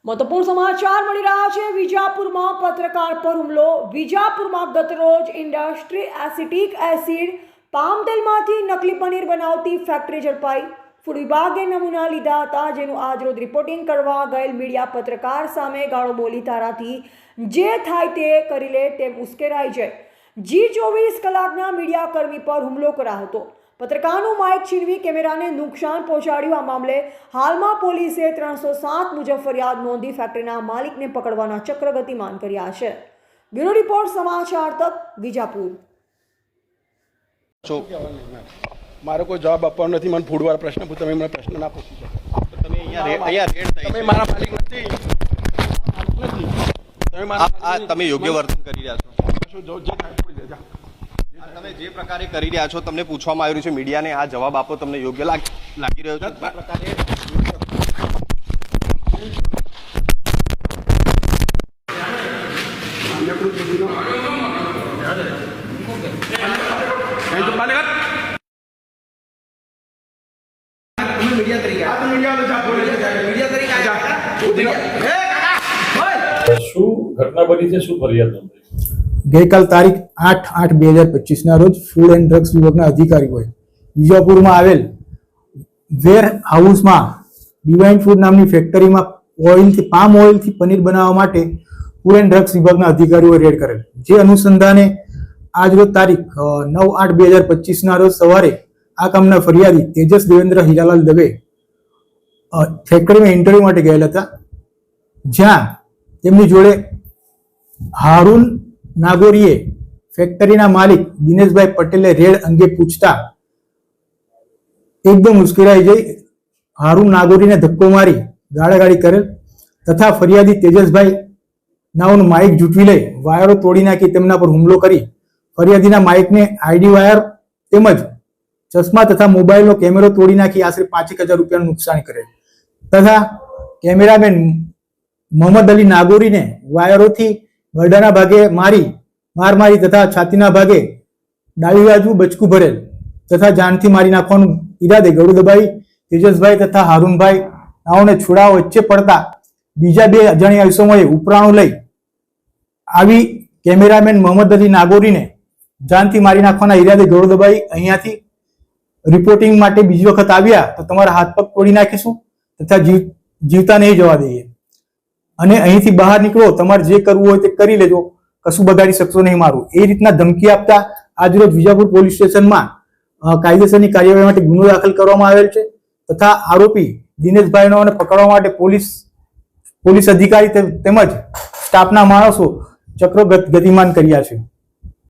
મહત્વપૂર્ણ સમાચાર મળી રહ્યા છે। વિજાપુરમાં પત્રકાર પર હુમલો। વિજાપુરમાં ગતરોજ ઇન્ડસ્ટ્રી એસિટિક એસિડ પામ તેલમાંથી નકલી પનીર બનાવતી ફેક્ટરી ઝડપાઈ। ફૂડ વિભાગે નમૂના લીધા હતા, જેનું આજરોજ રિપોર્ટિંગ કરવા ગયેલ મીડિયા પત્રકાર સામે ગાળો બોલી તારાથી જે થાય તે કરી લે તેમ ઉશ્કેરાઈ જાય। G24 કલાકના મીડિયા કર્મી પર હુમલો કરાયો હતો। પત્રકારનું માઇક છીનવી કેમેરાને નુકસાન પહોંચાડ્યું। આ મામલે હાલમાં પોલીસે 307 મુજબ ફરિયાદ નોંધી ફેક્ટરીના માલિકને પકડવાના ચક્ર ગતિમાન કર્યા છે। બ્યુરો રિપોર્ટ સમાચાર તક વિજાપુર। મારો કોઈ જવાબ આપવાનો નથી। મને ફૂડવાળા પ્રશ્ન પૂછો, તમે મને પ્રશ્ન ના પૂછી શકો। તમે અહીંયા રેડ થઈ, તમે મારા માલિક નથી। તમે યોગ્ય વર્તન કરી રહ્યા છો। જે થાય છોડી દેજો। તમે જે પ્રકારે કરી રહ્યા છો, તમને પૂછવામાં આવી રહ્યું છે મીડિયાને, આ જવાબ આપો, તમને યોગ્ય લાગી રહ્યો છે? શું ઘટના બની છે, શું ફરિયાદ નોંધાઈ? ગઈકાલ તારીખ 8/8/2025 ના રોજ ફૂડ એન્ડ ડ્રગ્સ વિભાગના અધિકારીઓએ વિજાપુરમાં આવેલ વેર હાઉસમાં ડિવાઇન ફૂડ નામની ફેક્ટરીમાં પામ ઓઇલથી પનીર બનાવવા માટે ફૂડ એન્ડ ડ્રગ્સ વિભાગના અધિકારીઓએ રેડ કરેલ। જે અનુસંધાને આજરોજ તારીખ 9/8/2025 ના રોજ સવારે આ કામના ફરિયાદી તેજસ દેવેન્દ્ર હીરાલાલ દવે ફેક્ટરીમાં ઇન્ટરવ્યુ માટે ગયેલા હતા, જ્યાં તેમની જોડે હારૂન નાગોરીએ ફેક્ટરીના માલિક દિનેશભાઈ પટેલે રેડ અંગે પૂછતા એકદમ ઉશ્કેરાઈ જઈ હારૂન નાગોરીને ધક્કો મારી ગાળાગાળી કરેલ તથા ફરિયાદી તેજસભાઈ નાઓનું માઇક ઝૂંટવી લઈ વાયરો તોડી નાખી તેમના પર હુમલો કરી ફરિયાદીના માઇકને આઈડી વાયર તેમજ ચશ્મા તથા મોબાઈલનો કેમેરો તોડી નાખી આશરે 5,000 રૂપિયાનું નુકસાન કરેલ તથા કેમેરામેન મોહમ્મદ અલી નાગોરીને વાયરોથી ગરડાના ભાગે માર મારી તથા છાતીના ભાગે ડાબી બાજુ બચકું ભરેલ તથા જાનથી મારી નાખવાનું ઈરાદે ગળું દબાવી તેજસભાઈ તથા હારૂનભાઈ નાઓને છોડાવવા વચ્ચે પડતા બીજા 2 અજાણ્યા ઇસમોએ ઉપરાણું લઈ આવી કેમેરામેન મોહમ્મદ અલી નાગોરીને જાનથી મારી નાખવાના ઈરાદે ગળું દબાવી અહીંયાથી રિપોર્ટિંગ માટે બીજી વખત આવ્યા તો તમારા હાથ પગ તોડી નાખીશું તથા જીવતા નહીં જવા દઈએ અને અહીંથી બહાર નીકળો, તમારે જે કરવું હોય તે કરી લેજો, કશું બગાડી શકશો નહીં મારું, એ રીતના ધમકી આપતા આજરોજ વિજાપુર પોલીસ સ્ટેશનમાં કાયદેસરની કાર્યવાહી માટે ગુનો દાખલ કરવામાં આવેલ છે તથા આરોપી દિનેશભાઈનો પકડવા માટે પોલીસ અધિકારી તેમજ સ્ટાફના માણસો ચક્રો ગતિમાન કર્યા છે।